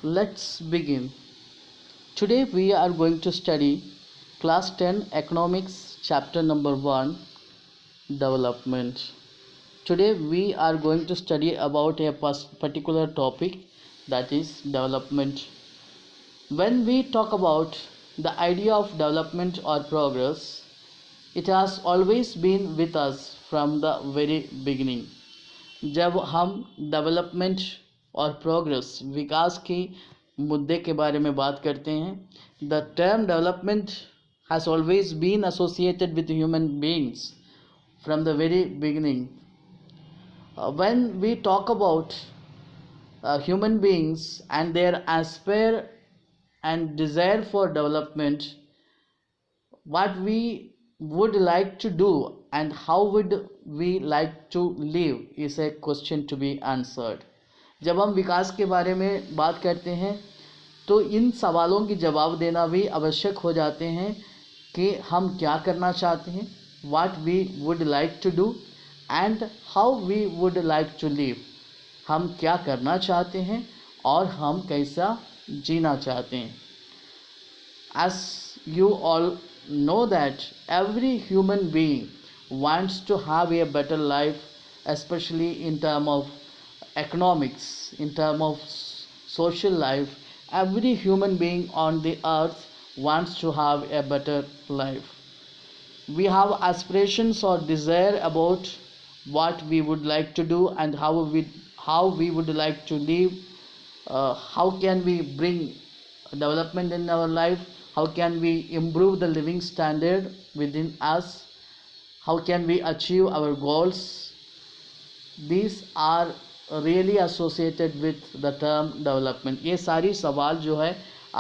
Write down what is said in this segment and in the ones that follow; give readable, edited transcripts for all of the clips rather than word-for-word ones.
Let's begin. Today we are going to study class 10 economics chapter number 1 development. Today we are going to study about a particular topic, that is development. When we talk about the idea of development or progress, it has always been with us from the very beginning. जब हम development और progress विकास के मुद्दे के बारे में बात करते हैं, the term development has always been associated with human beings from the very beginning. When we talk about human beings and their aspire and desire for development, what we would like to do and how would we like to live is a question to be answered. जब हम विकास के बारे में बात करते हैं तो इन सवालों की जवाब देना भी आवश्यक हो जाते हैं कि हम क्या करना चाहते हैं, what we would like to do and how we would like to live. हम क्या करना चाहते हैं और हम कैसा जीना चाहते हैं. As you all know that every human being wants to have a better life, especially in terms of economics, in terms of social life. Every human being on the earth wants to have a better life. We have aspirations or desire about what we would like to do and how we would like to live. How can we bring development in our life? How can we improve the living standard within us? How can we achieve our goals? These are really associated with the term development. ये सारी सवाल जो है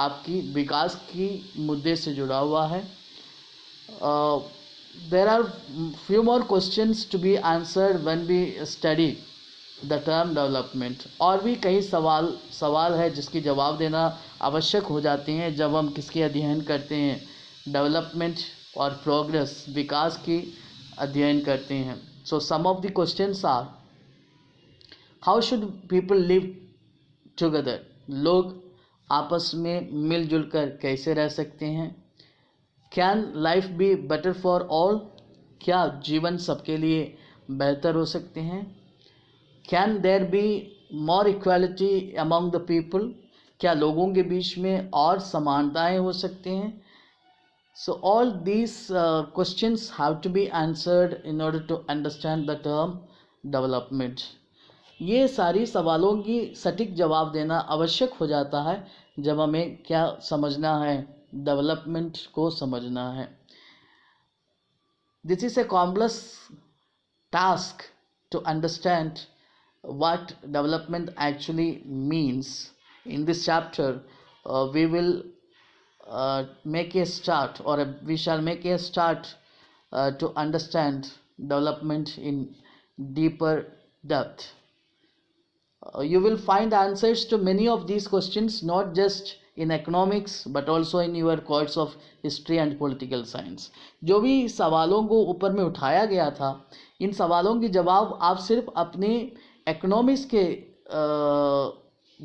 आपकी विकास की मुद्दे से जुड़ा हुआ है. There are few more questions to be answered when we study the term development. और भी कई सवाल है जिसकी जवाब देना आवश्यक हो जाते हैं जब हम किसके अध्ययन करते हैं, डेवलपमेंट और प्रोग्रेस विकास की अध्ययन करते हैं. So some of the questions are, how should people live together. लोग आपस में मिलजुल कर कैसे रह सकते हैं. Can life be better for all. क्या जीवन सबके लिए बेहतर हो सकते हैं. Can there be more equality among the people. क्या लोगों के बीच में और समानताएं हो सकती हैं. So all these questions have to be answered in order to understand the term development. ये सारी सवालों की सटीक जवाब देना आवश्यक हो जाता है जब हमें क्या समझना है, डेवलपमेंट को समझना है. This is a complex task to understand what development actually means. In this chapter we will make a start, or we shall make a start to understand development in deeper depth. You will find answers to many of these questions not just in economics but also in your course of history and political science. जो भी सवालों को ऊपर में उठाया गया था, इन सवालों की जवाब आप सिर्फ अपने इकोनॉमिक्स के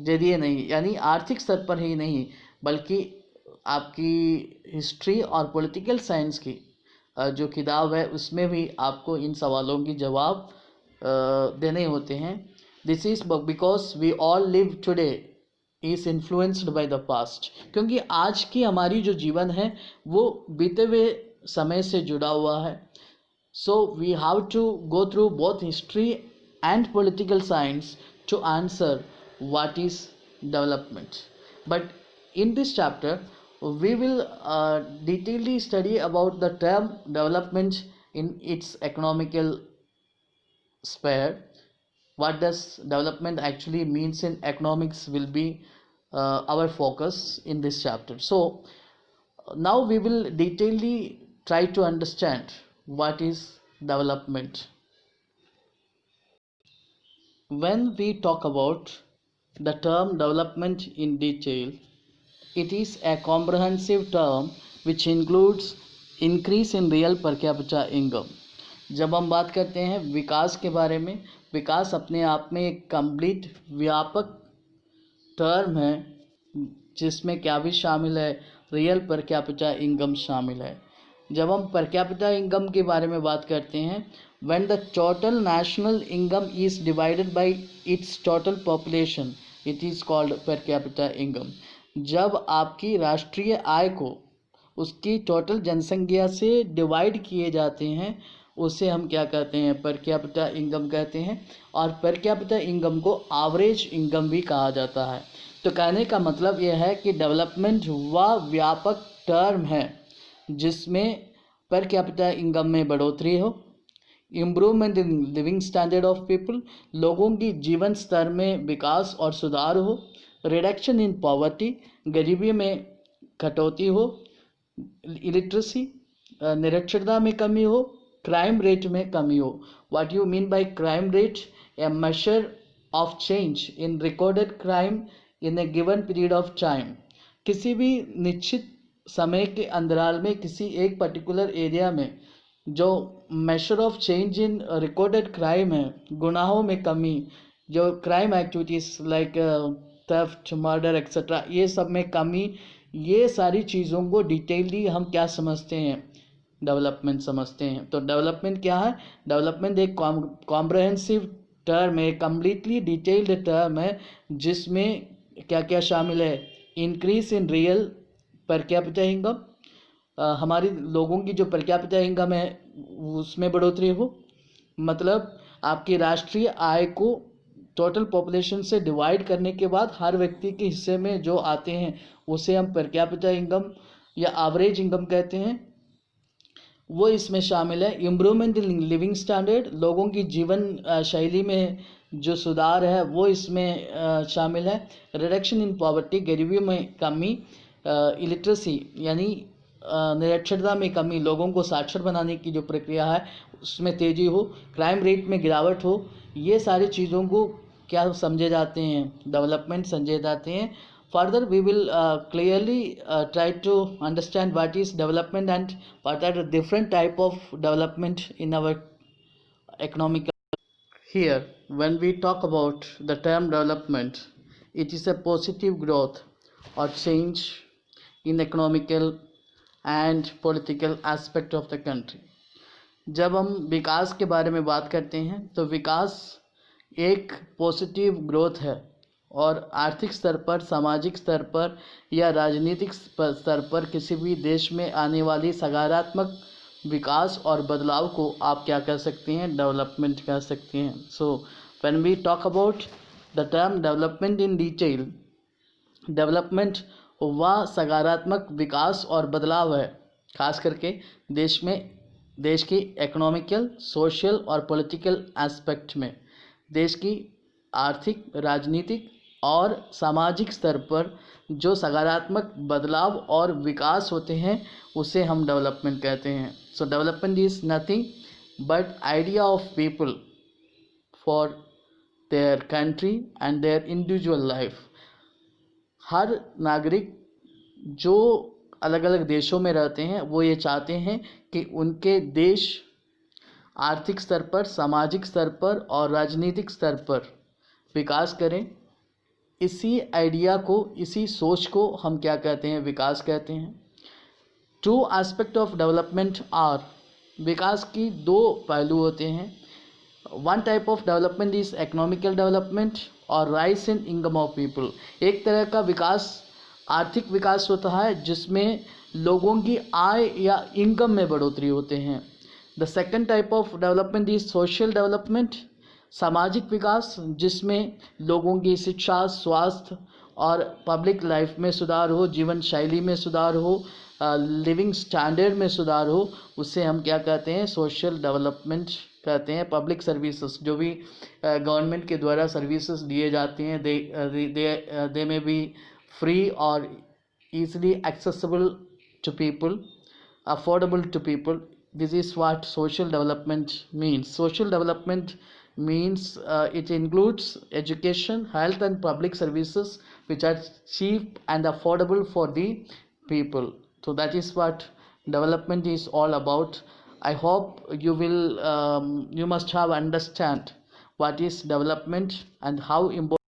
जरिए नहीं, यानी आर्थिक स्तर पर ही नहीं, बल्कि आपकी हिस्ट्री और पॉलिटिकल साइंस की जो किताब है उसमें भी आपको इन सवालों की जवाब देने होते हैं. This is because we all live today is influenced by the past. क्योंकि आज की हमारी जो जीवन है वो बीते हुए समय से जुड़ा हुआ है. So we have to go through both history and political science to answer what is development. But in this chapter we will detailedly study about the term development in its economical sphere. What does development actually means in economics will be our focus in this chapter. So now we will detailedly try to understand what is development. When we talk about the term development in detail, it is a comprehensive term which includes increase in real per capita income. जब हम बात करते हैं विकास के बारे में, विकास अपने आप में एक कंप्लीट व्यापक टर्म है जिसमें क्या भी शामिल है, रियल पर कैपिटा इनकम शामिल है। जब हम पर कैपिटा इनकम के बारे में बात करते हैं, when the total national income is divided by it's total population it is called per capita income. जब आपकी राष्ट्रीय आय को उसकी टोटल जनसंख्या से डिवाइड किए जाते हैं, उसे हम क्या कहते हैं, पर कैपिटा इनकम कहते हैं। और पर कैपिटा इनकम को एवरेज इनकम भी कहा जाता है। तो कहने का मतलब यह है कि डेवलपमेंट वह व्यापक टर्म है जिसमें पर कैपिटा इनकम में बढ़ोतरी हो, improvement in living standard of people, लोगों की जीवन स्तर में विकास और सुधार हो, रिडक्शन इन पॉवर्टी, गरीबी में कटौती हो, इलिटरेसी निरक्षरता में कमी हो, क्राइम रेट में कमी हो। What you mean by crime rate? A measure of change in recorded crime in A given period of time. किसी भी निश्चित समय के अंतराल में किसी एक पर्टिकुलर एरिया में जो measure of change in recorded crime है, गुनाहों में कमी, जो crime activities like theft, murder etcetera, ये सब में कमी, ये सारी चीज़ों को डिटेलली हम क्या समझते हैं, डेवलपमेंट समझते हैं। तो डेवलपमेंट क्या है? डेवलपमेंट एक कॉम्प्रहेंसिव टर्म है, कम्प्लीटली डिटेल्ड टर्म है, जिसमें क्या क्या शामिल है? Increase in real per capita income, हमारी लोगों की जो पर कैपिटा इनकम है उसमें बढ़ोतरी हो, मतलब आपकी राष्ट्रीय आय को टोटल पॉपुलेशन से डिवाइड करने के बाद हर व्यक्ति के हिस्से में जो आते हैं उसे हम पर कैपिटा इनकम या एवरेज इनकम कहते हैं, वो इसमें शामिल है। इम्प्रूवमेंट इन लिविंग स्टैंडर्ड, लोगों की जीवन शैली में जो सुधार है वो इसमें शामिल है। रिडक्शन इन पॉवर्टी, गरीबी में कमी, इलिटरेसी यानी निरक्षरता में कमी, लोगों को साक्षर बनाने की जो प्रक्रिया है उसमें तेज़ी हो, क्राइम रेट में गिरावट हो, ये सारी चीज़ों को क्या समझे जाते हैं? डेवलपमेंट समझे जाते हैं। Further we will clearly try to understand what is development and what are the different type of development in our economic. Here, when we talk about the term development, it is a positive growth or change in economical and political aspect of the country. जब हम विकास के बारे में बात करते हैं तो विकास एक पॉजिटिव ग्रोथ है और आर्थिक स्तर पर, सामाजिक स्तर पर या राजनीतिक स्तर पर किसी भी देश में आने वाली सकारात्मक विकास और बदलाव को आप क्या कह सकते हैं? डेवलपमेंट कह सकते हैं। So when we talk about the term development in detail, development वह सकारात्मक विकास और बदलाव है, खास करके देश की इकोनॉमिकल, सोशल और पॉलिटिकल एस्पेक्ट में, देश की आर्थिक, राजनीतिक और सामाजिक स्तर पर जो सकारात्मक बदलाव और विकास होते हैं उसे हम डेवलपमेंट कहते हैं। So development is nothing but idea of people for their country and their individual life. हर नागरिक जो अलग अलग देशों में रहते हैं वो ये चाहते हैं कि उनके देश आर्थिक स्तर पर, सामाजिक स्तर पर और राजनीतिक स्तर पर विकास करें। इसी आइडिया को, इसी सोच को हम क्या कहते हैं? विकास कहते हैं। Two aspect of development are, विकास की दो पहलू होते हैं। One type of development is economical development और rise in income of people. एक तरह का विकास आर्थिक विकास होता है जिसमें लोगों की आय या इनकम में बढ़ोतरी होते हैं। The second type of development is social development, सामाजिक विकास, जिसमें लोगों की शिक्षा, स्वास्थ्य और पब्लिक लाइफ में सुधार हो, जीवन शैली में सुधार हो, लिविंग स्टैंडर्ड में सुधार हो, उसे हम क्या कहते हैं? सोशल डेवलपमेंट कहते हैं। पब्लिक सर्विसेज, जो भी गवर्नमेंट के द्वारा सर्विसेज दिए जाते हैं, दे में B free or easily accessible to people, affordable to people. This is what social development means. Social development means it includes education, health and public services which are cheap and affordable for the people. So that is what development is all about. I hope you must have understand what is development and how important